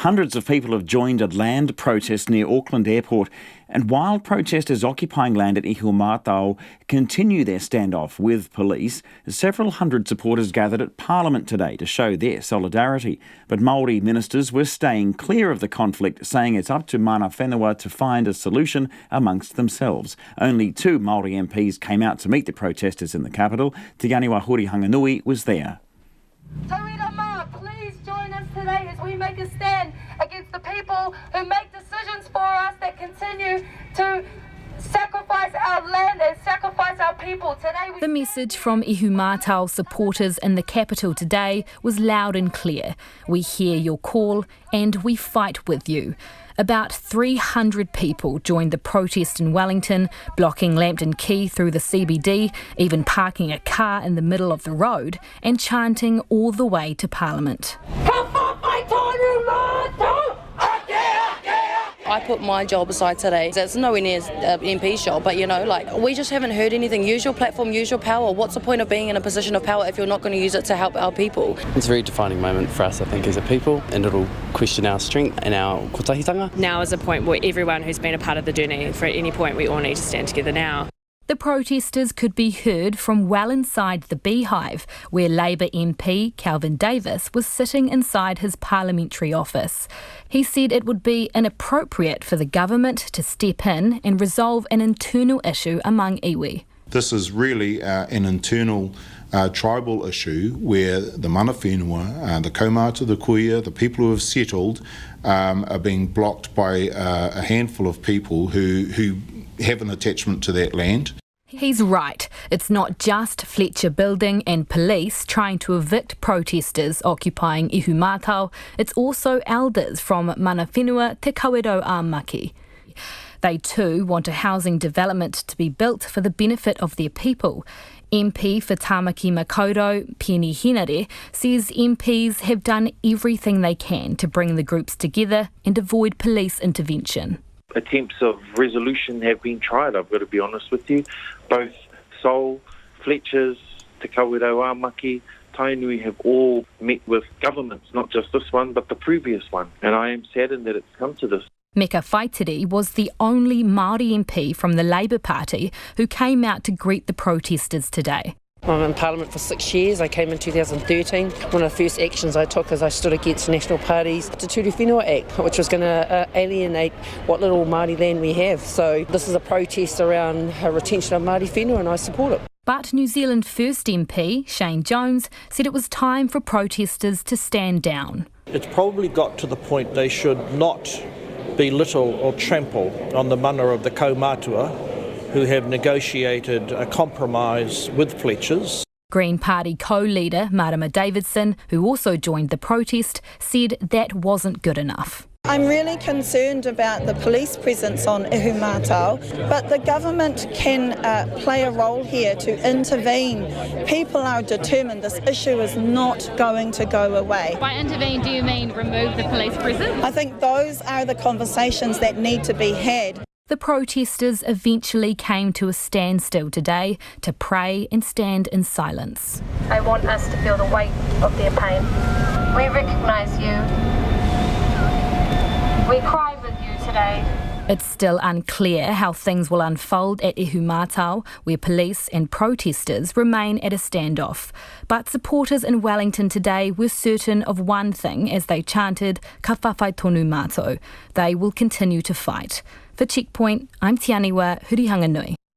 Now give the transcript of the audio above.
Hundreds of people have joined a land protest near Auckland Airport, and while protesters occupying land at Ihumātao continue their standoff with police, several hundred supporters gathered at Parliament today to show their solidarity. But Māori ministers were staying clear of the conflict, saying it's up to mana whenua to find a solution amongst themselves. Only 2 Māori MPs came out to meet the protesters in the capital. Te Aniwa Hurihanganui was there. Please join us today as we make a stand against the people who make decisions for us that continue to sacrifice our land and sacrifice our people. The message from Ihumātao supporters in the capital today was loud and clear. We hear your call and we fight with you. About 300 people joined the protest in Wellington, blocking Lambton Quay through the CBD, even parking a car in the middle of the road and chanting all the way to Parliament. I put my job aside today. It's nowhere near MP's job, but we just haven't heard anything. Use your platform, use your power. What's the point of being in a position of power if you're not going to use it to help our people? It's a very defining moment for us, I think, as a people, and it'll question our strength and our kotahitanga. Now is a point where everyone who's been a part of the journey, for at any point we all need to stand together now. The protesters could be heard from well inside the Beehive, where Labour MP Kelvin Davis was sitting inside his parliamentary office. He said it would be inappropriate for the government to step in and resolve an internal issue among iwi. This is really an internal tribal issue where the mana whenua, the kaumata, the kuia, the people who have settled are being blocked by a handful of people who have an attachment to that land. He's right. It's not just Fletcher Building and police trying to evict protesters occupying Ihumātao. It's also elders from mana whenua Te Kawerau-a-Maki. They too want a housing development to be built for the benefit of their people. MP for Tāmaki Makaurau, Penny Henare, says MPs have done everything they can to bring the groups together and avoid police intervention. Attempts of resolution have been tried, I've got to be honest with you. Both Seoul, Fletcher's, Te Kawerau-a-Maki, Tainui have all met with governments, not just this one, but the previous one. And I am saddened that it's come to this. Meka Whaitiri was the only Māori MP from the Labour Party who came out to greet the protesters today. I'm in Parliament for 6 years. I came in 2013. One of the first actions I took is I stood against National Party's Te Turu Whenua Act, which was going to alienate what little Māori land we have. So this is a protest around retention of Māori whenua, and I support it. But New Zealand First MP Shane Jones said it was time for protesters to stand down. It's probably got to the point they should not belittle or trample on the mana of the kaumatua, who have negotiated a compromise with Fletcher's. Green Party co-leader Marama Davidson, who also joined the protest, said that wasn't good enough. I'm really concerned about the police presence on Ihumātao, but the government can play a role here to intervene. People are determined this issue is not going to go away. By intervene, do you mean remove the police presence? I think those are the conversations that need to be had. The protesters eventually came to a standstill today to pray and stand in silence. I want us to feel the weight of their pain. We recognise you. We cry with you today. It's still unclear how things will unfold at Ihumātao, where police and protesters remain at a standoff. But supporters in Wellington today were certain of one thing as they chanted "Ka whawhai tonu mātou." They will continue to fight. For Checkpoint, I'm Te Aniwa Hurihanganui.